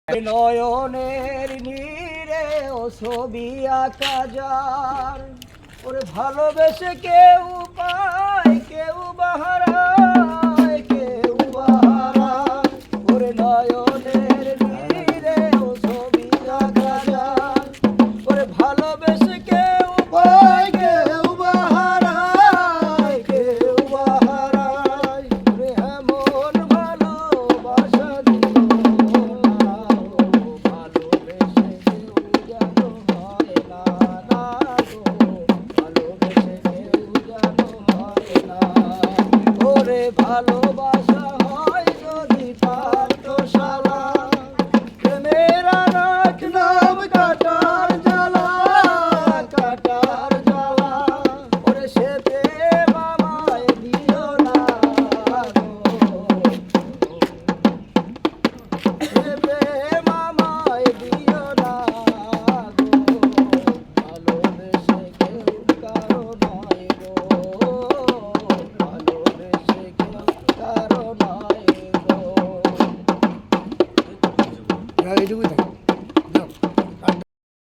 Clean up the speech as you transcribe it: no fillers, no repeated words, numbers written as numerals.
নয়নের নীরে ও ছবি আঁকা যার ওরে ভালোবেসে কেউ পায় কেউ বাহারায় কেউ বাহারায় ওরে নয়নের নীরে ও ছবি আঁকা যার ওরে ভালোবেসে কেউ পায় কেউ বাহারায় কেউ বাহারায় ওরে এমন ভালোবাসা ভালোবাসা হয় যদি পাঠশালা প্রেমের আনাক নাম কাটার জ্বালা কাটার জ্বালা ওরে সে প্রেম আমায় দিও না সে প্রেম আমায় দিও না ভালোবেসে কেউ কারো নয় গো এইটুকুই থাকে।